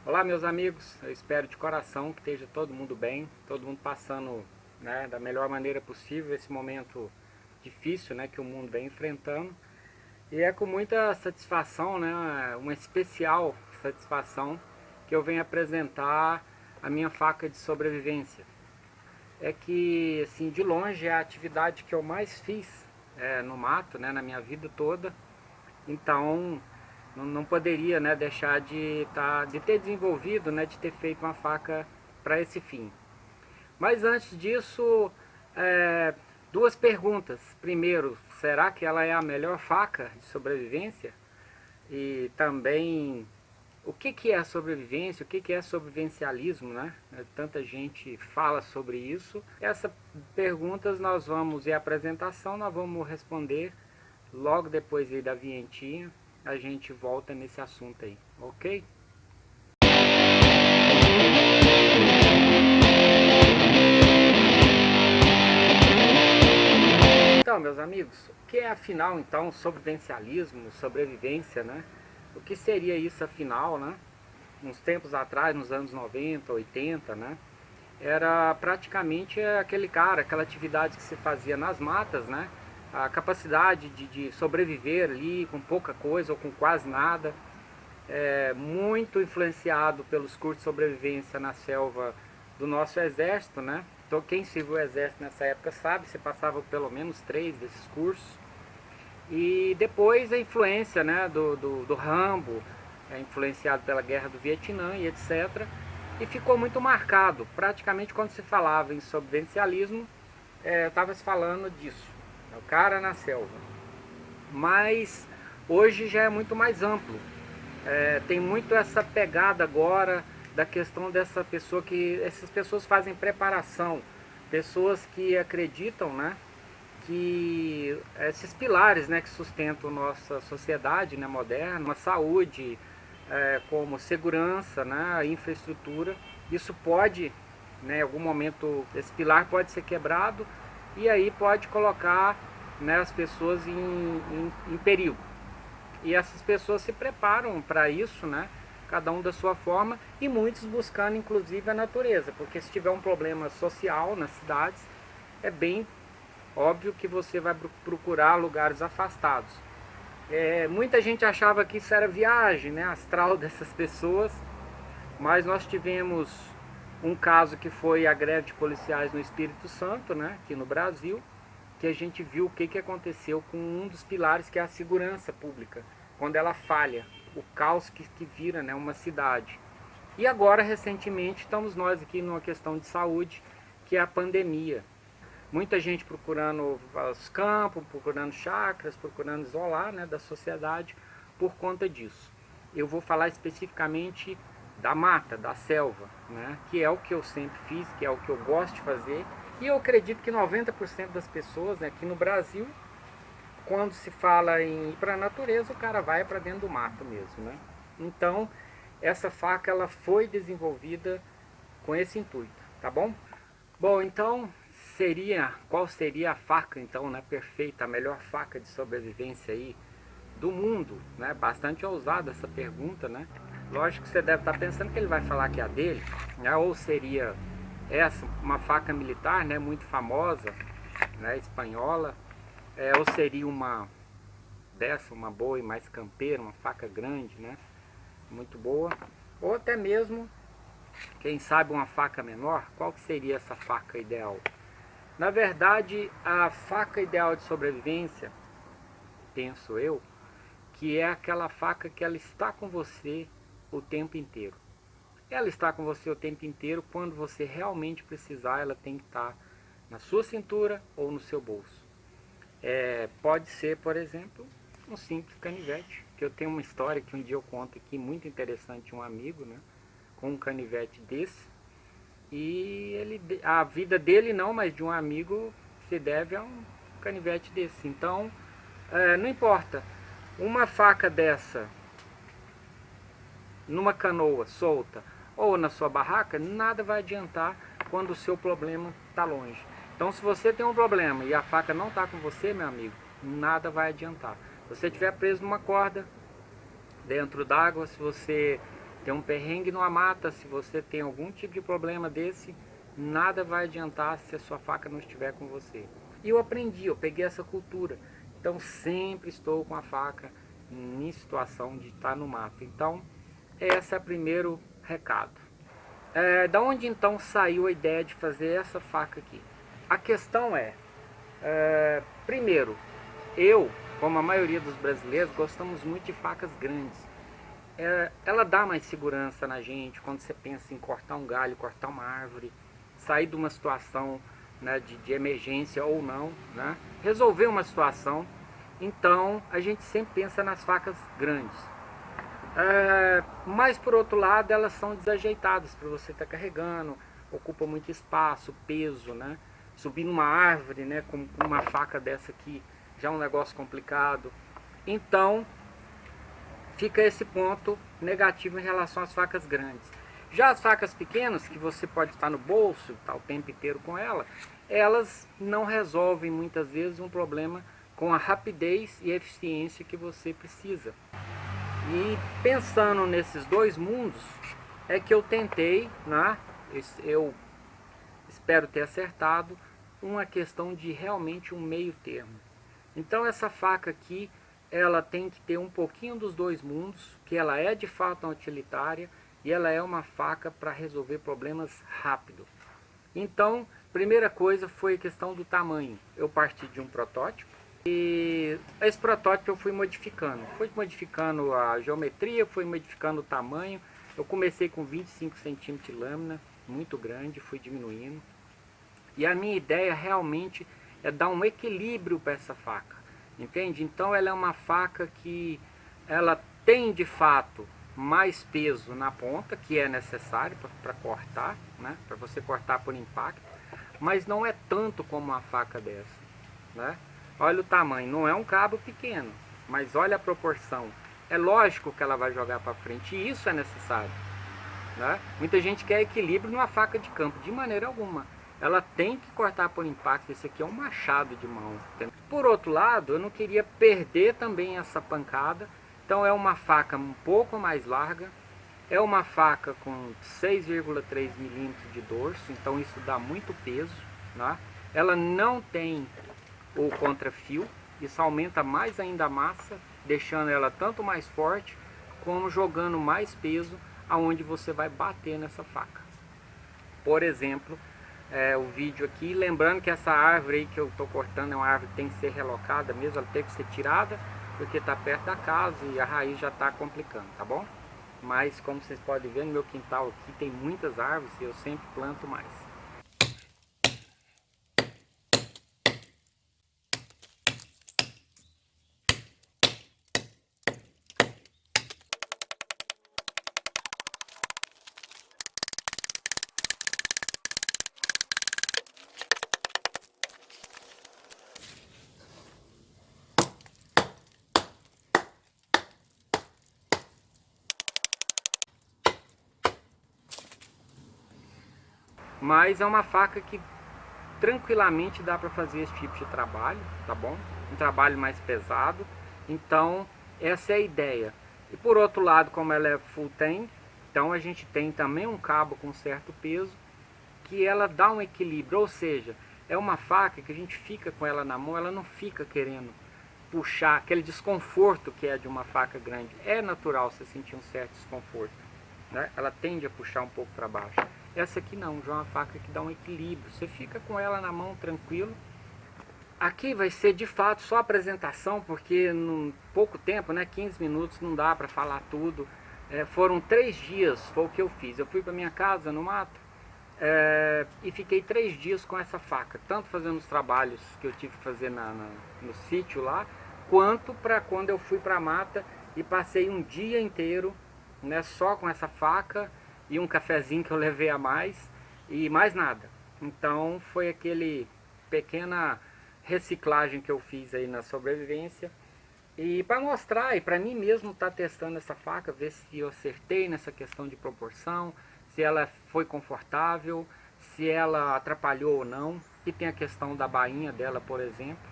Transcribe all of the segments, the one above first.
Olá meus amigos, eu espero de coração que esteja todo mundo bem, todo mundo passando, né, da melhor maneira possível esse momento difícil, né, que o mundo vem enfrentando. E é com muita satisfação, né, uma especial satisfação que eu venho apresentar a minha faca de sobrevivência. É que, assim, de longe é a atividade que eu mais fiz no mato, né, na minha vida toda. Então, não poderia, né, deixar de ter desenvolvido, né, de ter feito uma faca para esse fim. Mas antes disso, é, duas perguntas. Primeiro, será que ela é a melhor faca de sobrevivência? E também, o que é a sobrevivência? O que é sobrevivencialismo, né? Tanta gente fala sobre isso. Essas perguntas nós vamos, e a apresentação, nós vamos responder logo depois aí da vinhetinha. A gente volta nesse assunto aí, ok? Então, meus amigos, o que é afinal então sobrevivencialismo, sobrevivência, né? O que seria isso afinal, né? Uns tempos atrás, nos anos 90, 80, né? Era praticamente aquele cara, aquela atividade que se fazia nas matas, né? A capacidade de sobreviver ali com pouca coisa ou com quase nada, muito influenciado pelos cursos de sobrevivência na selva do nosso exército, né? Então quem serviu o exército nessa época sabe, você passava pelo menos 3 desses cursos. E depois a influência, né, do Rambo, influenciado pela guerra do Vietnã e etc. E ficou muito marcado. Praticamente quando se falava em sobrevivencialismo, estava se falando disso. O cara na selva. Mas hoje já é muito mais amplo. Tem muito essa pegada agora da questão dessa pessoa que essas pessoas fazem preparação, pessoas que acreditam, né, que esses pilares, né, que sustentam nossa sociedade, né, moderna, uma saúde, como segurança, né, infraestrutura, isso pode, né, em algum momento esse pilar pode ser quebrado e aí pode colocar, né, as pessoas em perigo. E essas pessoas se preparam para isso, né? Cada um da sua forma, e muitos buscando inclusive a natureza, porque se tiver um problema social nas cidades, é bem óbvio que você vai procurar lugares afastados. Muita gente achava que isso era viagem, né, astral dessas pessoas, mas nós tivemos um caso que foi a greve de policiais no Espírito Santo, né, aqui no Brasil, que a gente viu o que aconteceu com um dos pilares, que é a segurança pública, quando ela falha, o caos que vira, né, uma cidade. E agora, recentemente, estamos nós aqui numa questão de saúde, que é a pandemia. Muita gente procurando os campos, procurando chácaras, procurando isolar, né, da sociedade por conta disso. Eu vou falar especificamente da mata, da selva, né, que é o que eu sempre fiz, que é o que eu gosto de fazer. E eu acredito que 90% das pessoas, né, aqui no Brasil, quando se fala em ir para a natureza, o cara vai para dentro do mato mesmo, né? Então, essa faca ela foi desenvolvida com esse intuito, tá bom? Bom, então qual seria a faca então, né, perfeita, a melhor faca de sobrevivência aí do mundo, né? Bastante ousada essa pergunta, né? Lógico que você deve estar pensando que ele vai falar que é a dele, né? Ou seria essa uma faca militar, né, muito famosa, né, espanhola, ou seria uma boa e mais campeira, uma faca grande, né, muito boa, ou até mesmo, quem sabe, uma faca menor. Qual que seria essa faca ideal? Na verdade, a faca ideal de sobrevivência, penso eu, que é aquela faca que ela está com você o tempo inteiro. Ela está com você o tempo inteiro. Quando você realmente precisar, ela tem que estar na sua cintura ou no seu bolso. Pode ser, por exemplo, um simples canivete, que eu tenho uma história que um dia eu conto aqui, muito interessante, de um amigo, né, com um canivete desse. E a vida dele não, mas de um amigo, se deve a um canivete desse. Então, não importa, uma faca dessa numa canoa solta ou na sua barraca, nada vai adiantar quando o seu problema está longe. Então, se você tem um problema e a faca não está com você, meu amigo, nada vai adiantar. Se você estiver preso numa corda, dentro d'água, se você tem um perrengue numa mata, se você tem algum tipo de problema desse, nada vai adiantar se a sua faca não estiver com você. E eu aprendi, eu peguei essa cultura. Então sempre estou com a faca em situação de estar no mato. Então esse é o primeiro recado. Da onde então saiu a ideia de fazer essa faca aqui? A questão primeiro, eu, como a maioria dos brasileiros, gostamos muito de facas grandes. Ela dá mais segurança na gente quando você pensa em cortar um galho, cortar uma árvore, sair de uma situação, né, de emergência ou não, né, resolver uma situação. Então a gente sempre pensa nas facas grandes. Mas por outro lado elas são desajeitadas para você estar carregando, ocupa muito espaço, peso, né? Subir numa árvore, né, com uma faca dessa aqui já é um negócio complicado. Então fica esse ponto negativo em relação às facas grandes. Já as facas pequenas, que você pode estar no bolso, estar o tempo inteiro com ela, elas não resolvem muitas vezes um problema com a rapidez e eficiência que você precisa. E pensando nesses dois mundos, é que eu tentei, né, eu espero ter acertado, uma questão de realmente um meio termo. Então essa faca aqui, ela tem que ter um pouquinho dos dois mundos, que ela é de fato uma utilitária e ela é uma faca para resolver problemas rápido. Então, primeira coisa foi a questão do tamanho. Eu parti de um protótipo e esse protótipo eu fui modificando a geometria, fui modificando o tamanho. Eu comecei com 25 centímetros de lâmina, muito grande, fui diminuindo. E a minha ideia realmente é dar um equilíbrio para essa faca, entende? Então ela é uma faca que ela tem de fato mais peso na ponta, que é necessário para cortar, né? Para você cortar por impacto, mas não é tanto como uma faca dessa, né? Olha o tamanho, não é um cabo pequeno, mas olha a proporção. É lógico que ela vai jogar para frente e isso é necessário, né? Muita gente quer equilíbrio numa faca de campo, de maneira alguma. Ela tem que cortar por impacto, esse aqui é um machado de mão. Por outro lado, eu não queria perder também essa pancada, então é uma faca um pouco mais larga, é uma faca com 6,3 milímetros de dorso, então isso dá muito peso, né? Ela não tem o contrafio, isso aumenta mais ainda a massa, deixando ela tanto mais forte, como jogando mais peso aonde você vai bater nessa faca. Por exemplo, o vídeo aqui, lembrando que essa árvore aí que eu estou cortando é uma árvore que tem que ser relocada mesmo, ela tem que ser tirada, porque está perto da casa e a raiz já está complicando, tá bom? Mas como vocês podem ver, no meu quintal aqui tem muitas árvores e eu sempre planto mais. Mas é uma faca que tranquilamente dá para fazer esse tipo de trabalho, tá bom? Um trabalho mais pesado. Então essa é a ideia. E por outro lado, como ela é full tank, então a gente tem também um cabo com certo peso, que ela dá um equilíbrio, ou seja, é uma faca que a gente fica com ela na mão, ela não fica querendo puxar, aquele desconforto que é de uma faca grande. É natural você sentir um certo desconforto, né? Ela tende a puxar um pouco para baixo. Essa aqui não, já é uma faca que dá um equilíbrio, você fica com ela na mão tranquilo. Aqui vai ser de fato só apresentação, porque em pouco tempo, né, 15 minutos não dá para falar tudo. Foram 3 dias, foi o que eu fiz. Eu fui para minha casa no mato e fiquei 3 dias com essa faca, tanto fazendo os trabalhos que eu tive que fazer no sítio lá, quanto para quando eu fui para a mata e passei um dia inteiro, né, só com essa faca e um cafezinho que eu levei a mais e mais nada. Então foi aquele pequena reciclagem que eu fiz aí na sobrevivência, e para mostrar e para mim mesmo estar testando essa faca, ver se eu acertei nessa questão de proporção, se ela foi confortável, se ela atrapalhou ou não. E tem a questão da bainha dela, por exemplo,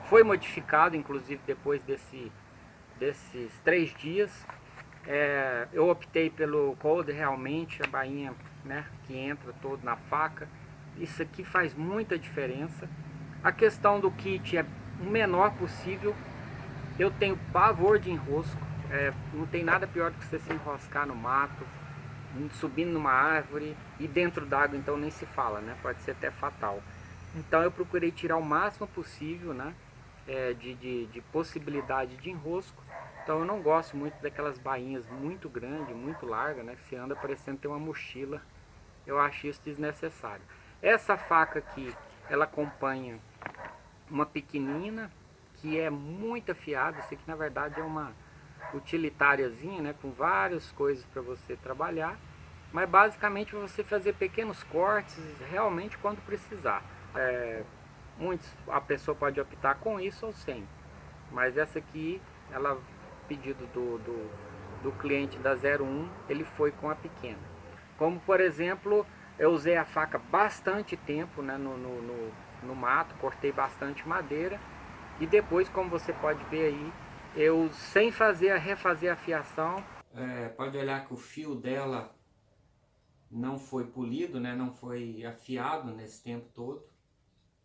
foi modificado inclusive depois desses 3 dias. Eu optei pelo cold, realmente a bainha, né, que entra todo na faca. Isso aqui faz muita diferença. A questão do kit é o menor possível. Eu tenho pavor de enrosco. Não tem nada pior do que você se enroscar no mato, subindo numa árvore e dentro d'água, então nem se fala, né? Pode ser até fatal. Então eu procurei tirar o máximo possível, né? De possibilidade de enrosco. Então eu não gosto muito daquelas bainhas muito grandes, muito largas, né? Que você anda parecendo ter uma mochila. Eu acho isso desnecessário. Essa faca aqui, ela acompanha uma pequenina que é muito afiada. Isso aqui na verdade é uma utilitáriazinha, né, com várias coisas para você trabalhar, mas basicamente você fazer pequenos cortes realmente quando precisar. A pessoa pode optar com isso ou sem, mas essa aqui, ela, pedido do cliente da 01, ele foi com a pequena. Como por exemplo, eu usei a faca bastante tempo, né, no mato, cortei bastante madeira e depois, como você pode ver aí, eu sem refazer a fiação. Pode olhar que o fio dela não foi polido, né? Não foi afiado nesse tempo todo,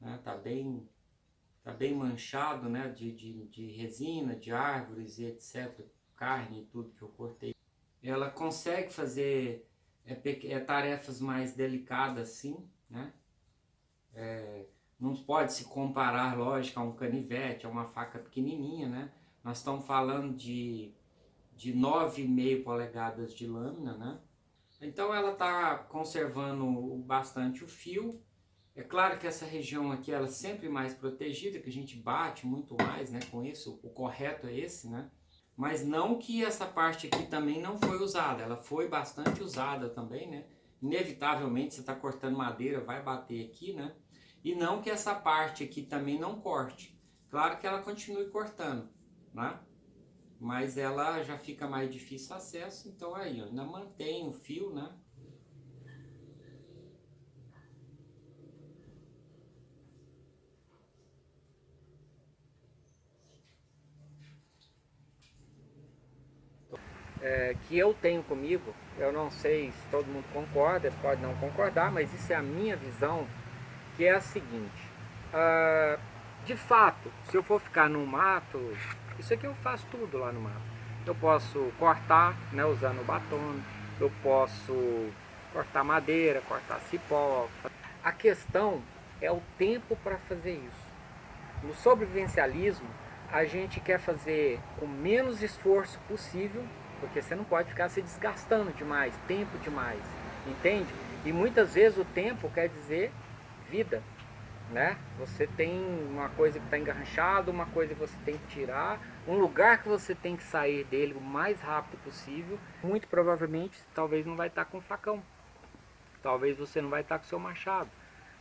né? Tá bem manchado, né? De resina, de árvores e etc. Carne e tudo que eu cortei. Ela consegue fazer tarefas mais delicadas assim, né? Não pode se comparar, lógico, a um canivete, a uma faca pequenininha, né? Nós estamos falando de 9,5 polegadas de lâmina, né? Então ela está conservando bastante o fio. É claro que essa região aqui ela é sempre mais protegida, que a gente bate muito mais, né? Com isso, o correto é esse, né? Mas não que essa parte aqui também não foi usada, ela foi bastante usada também, né? Inevitavelmente você está cortando madeira, vai bater aqui, né? E não que essa parte aqui também não corte. Claro que ela continue cortando, né? Mas ela já fica mais difícil acesso, então aí, ó, ainda mantém o fio, né? Que eu tenho comigo, eu não sei se todo mundo concorda, pode não concordar, mas isso é a minha visão, que é a seguinte: de fato, se eu for ficar no mato, isso aqui eu faço tudo lá no mato. Eu posso cortar, né, usando o batom, eu posso cortar madeira, cortar cipó. A questão é o tempo para fazer isso. No sobrevivencialismo, a gente quer fazer com menos esforço possível, porque você não pode ficar se desgastando demais, tempo demais, entende? E muitas vezes o tempo quer dizer vida, né? Você tem uma coisa que está engarranchada, uma coisa que você tem que tirar, um lugar que você tem que sair dele o mais rápido possível. Muito provavelmente, talvez não vai estar com facão, talvez você não vai estar com seu machado,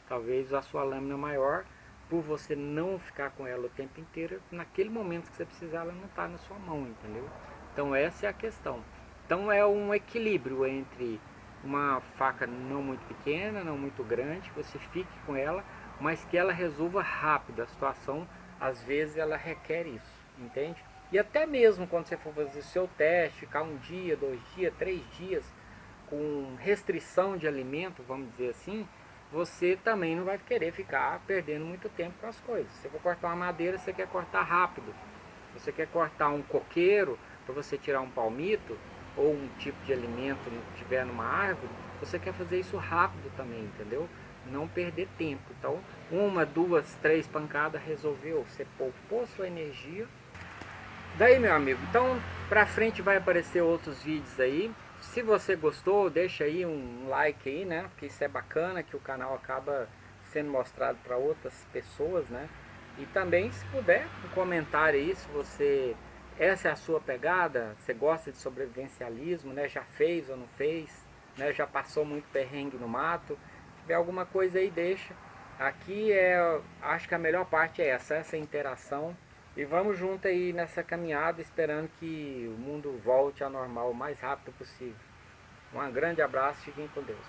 talvez a sua lâmina maior, por você não ficar com ela o tempo inteiro, naquele momento que você precisar, ela não está na sua mão, entendeu? Então essa é a questão. Então é um equilíbrio entre uma faca não muito pequena, não muito grande, você fique com ela, mas que ela resolva rápido a situação. Às vezes ela requer isso, entende? E até mesmo quando você for fazer o seu teste, ficar um dia, 2 dias, 3 dias com restrição de alimento, vamos dizer assim, você também não vai querer ficar perdendo muito tempo com as coisas. Se você for cortar uma madeira, você quer cortar rápido. Você quer cortar um coqueiro para você tirar um palmito, ou um tipo de alimento que tiver numa árvore, você quer fazer isso rápido também, entendeu? Não perder tempo. Então, 1, 2, 3 pancadas resolveu, você poupou sua energia. Daí, meu amigo, então pra frente vai aparecer outros vídeos aí. Se você gostou, deixa aí um like aí, né? Porque isso é bacana, que o canal acaba sendo mostrado para outras pessoas, né? E também, se puder, um comentário aí, se você... Essa é a sua pegada? Você gosta de sobrevivencialismo, né? Já fez ou não fez? Né? Já passou muito perrengue no mato? Se tiver alguma coisa aí, deixa. Aqui acho que a melhor parte é essa interação. E vamos junto aí nessa caminhada, esperando que o mundo volte ao normal o mais rápido possível. Um grande abraço, fiquem com Deus.